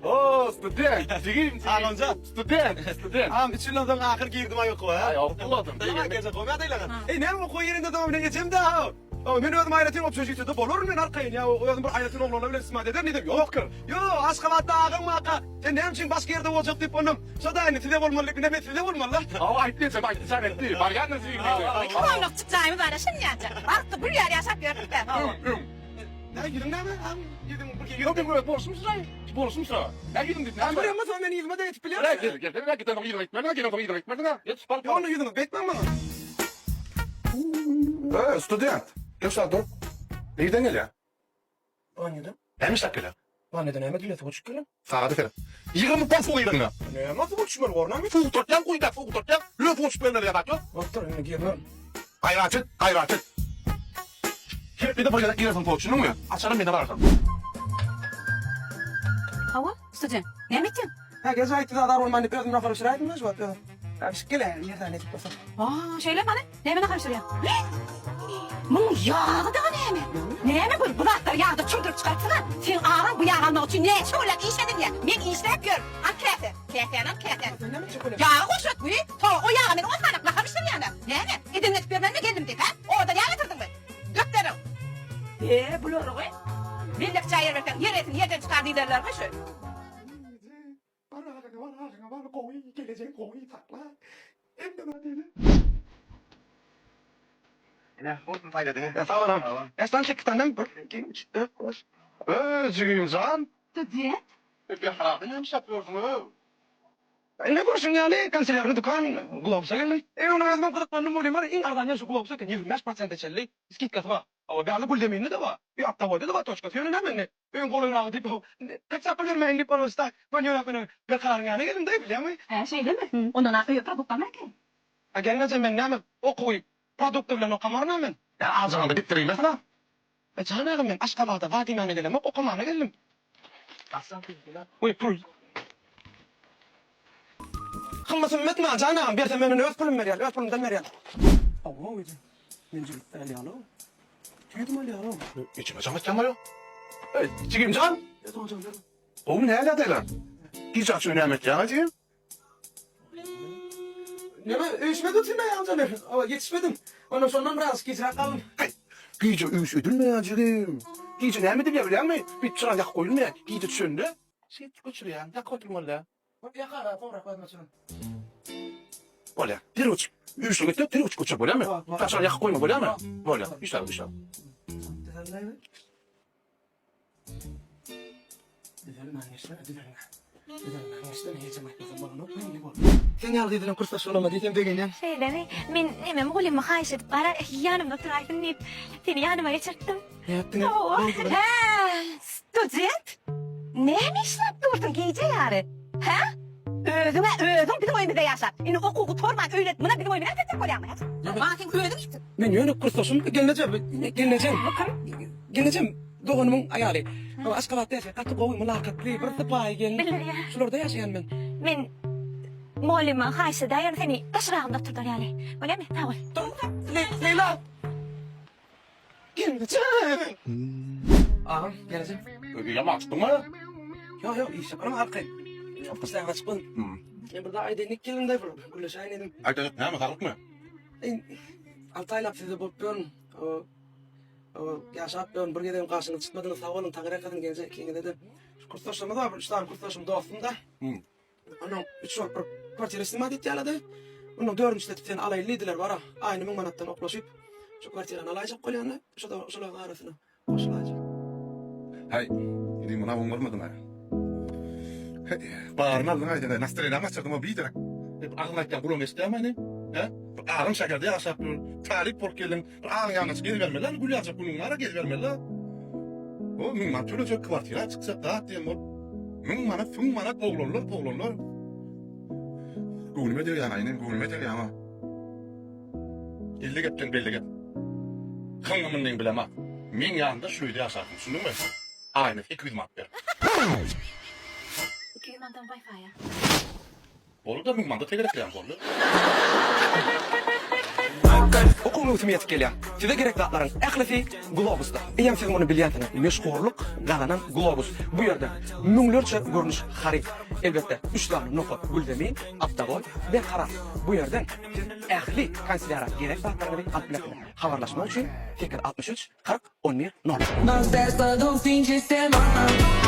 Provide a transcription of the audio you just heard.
Oo, student. Sigim. Alonca. Student. Am içinden ahir girdim ayık var. Ay, okumadım. Daha gece koymadıylar. Nerede oku yerinde devam edeceğim daha. Men özüm hayretim op çocuktu da bolur men arkayın ya. O özüm bir hayretin oğluna bile ismat eder ne dedim. Yoktur. Yo Aşgabat'ta ağın maka. Sen ne için başka yerde olacak deyip onum. Soda aynı tide olmalı, ne betide olmalı. Aa, aytdın sen etti. Bargan nasıl yiyeyim? Kovalık çıkacağımı böyle şimdi yapacak. Baktı bir yer yaşap gördük ben. Ne gidin ne mi? Gidin bu Yok ben borçum sıra. Borçum sıra. Ben gidim dedim. Ben buraya mesela beni yüzüme de yetip biliyor musun? Gel. Ben gidim gidim etmeden gidim etmeden. Geç park. Ya onu yüzüme betmem bana. Student. Yaşa dur. Nereden geliyor? Banyoda. Hemiş akıla. Banyoda ne medilete buçuk kilo. Sağa dikkat. Yığımı pas koydun mu? Ne nasıl buçuk kilo var lan? Fuq tutacağım koyda fuq tutacağım. Lüf uç benimle yapak yok. Doktor ne giyemem. Hayratın. Hep bir de bacada girersin poğaçını mı? Açarım beni varsan. Hava, student. Ne mittin? Ha gece ayıttı da adam olmanı gözümün afarı şiraydım mı? Şubat ya. Ya bir şekilde yerden etip basam. Şeyler bana. Ne bana karıştırıyor? Bunun yağı da ne mi? Ne mi bu? Bulatlar yağı da çıldır çıkartsana. Sen ağran bu yağı almak için ne? Şöyle işledin ya. Ben işlep gör. Al kete. Kete. Ne mi çıkıyor? Yağı koşut bu. O yağı beni o sanakla karıştır yani. Ne mi? Edinlet bir ben de geldim dik ha. Orada yağ getirdin mi? Göklerim. Bulurum be. Birlik çayır verken yerden çıkar liderler mi şu? Var koy, gelecek koy, takla. Hem de ben değil. Ne? Olsun fayda değil. Ya sağ olun. Estan çekten mi? 1, 2, 3, 4, 5. Cigim can. Student? Bir harabı ne yapıyorsun o? Ne kurşun ya le? Kanserlerin dükkan Globus'a geldi. Onu yazmam kırıklarının olayım var. İn aradan yaşı Globus'a kan 25% çelli. İskit katı var. Ama bir alı gul demeyin de var. Bir apta var da var toçka. Fiyonu ne ben? Ön kolunu ağı deyip kaç sapı görmeyin deyip onu ıstak. Ben yöne yapın. Bir kararın yani gelin de biliyor musun? Ha şey değil mi? Ondan afiyet produkt almak ki. Ha gelmezsen ben ne yapayım? O koyup produktu bilen o kamarına mı? Ya ağzını da bitireyim mesela. Canım ben Aşgabat'ta Fatih'e geldim. O kamarına geldim. Uy pul. Kılmasın metme canım. Bir de benim öz pulum ver ya. Öz pulumdan ver ya. Allah uydu. Mencilikte el yalı. Tüydüm el yalı. İçime çamak yok. Cigim can. Ne zaman canım? Oğlum ne hala lan? Hiç aç önemek ya hacı. Ne ben üşmedim seni ya canım. Ama yetişmedim. Ondan sonra biraz geçire kaldım. Giyce üş ödülme ya cigim. Giyce ne mi ya biliyor musun? Bir çıran yak koyulma ya. Giyce düşündü. Şey götür ya. Yak koyulma la. Bak yakara sonra koymasın. Böyle. Bir uç. Üç gitti. Bir uç koçak böyle mi? Taşan yak koyma böyle mi? Böyle. İşte. Sen ya dediğin kursa söyleme dedim de gene. Şey demi, men oğlum haşet para yanımda oturayım deyip seni yanıma geçirttim. Ne yaptın? Ha, student? Ne işlep durdun gece yarı? Ha? Öldüm bizim oyunda yaşat. Yani oku torman öğretmene bizim oyunda tek koyamam. Bakın öldüm işte. Ben yönü kursosum geleceğim. Doğunumun ayarı. Ama Aşgabat'ta yaşayan katı kovuy mülakatlı bir tıpaya gelin. Bilir ya. Şurada yaşayan ben. Men muallime haşet dayan seni taşrağımda tutun yani. Öyle mi? Tamam. Leyla. Geleceğim. Ağam geleceğim. Yama açtın mı? Yok iş yaparım arkayı. Çok güzel açpın. Ben burada aydenik gelin de böyle şey dedim. Ayda ne mi kalıp mı? Altı aylap size bakıyorum. Yaşap ben bir gidelim karşına çıkmadığını sağ olun takıra kadın gelecek ki dedim. Kurtaşımı da üç tane kurtaşım dostum da. Onun üç çok bir kvartiyer istimad etti aladı. Onun dördüncü de alaylıydılar var ha. Aynı mın manattan oklaşıp şu kvartiyerin alayacak koyanlar. Şuların arasına koşulacak. Hay, gideyim buna olmadı mı? Bağırma aldın haydi. Nasıl açırdım o biydi. Ağlayken kurum isteyem hani. Ağrım şekerde yaşap diyor. Talip pork gelin. Ağın yanıç geri vermeler. Gül yazıp bunlara geri vermeler. O mümman türlüce kvartira çıksa dağıt diyem o. Fın manat oğlunlar. Gönlüme diyor yani aynen gönlüme diyor ama. İlli gepten belli gep. Kınımın den bilema. Min yanında şuydu yaşapım. Şunu mu? Aynı 200 mat ver. 200 mandan Wi-Fi ya. Bolu da min manda tegerek yani bolu. Okul ötümü yetip gelýär. Size gerek zatlaryň ählisi globusda. Eýem siz muny bilýärsiniz. Meşhurluk galanan globus. Bu ýerde müňlerçe görnüş harit. Elbetde 3 tane nokta guldemin, aptagoy ve karar. Bu yerden siz ähli kanslera gerek zatlaryny alyp bilersiniz. Habarlaşmak üçin 63 40 11 0. Nós dessa do fim de semana.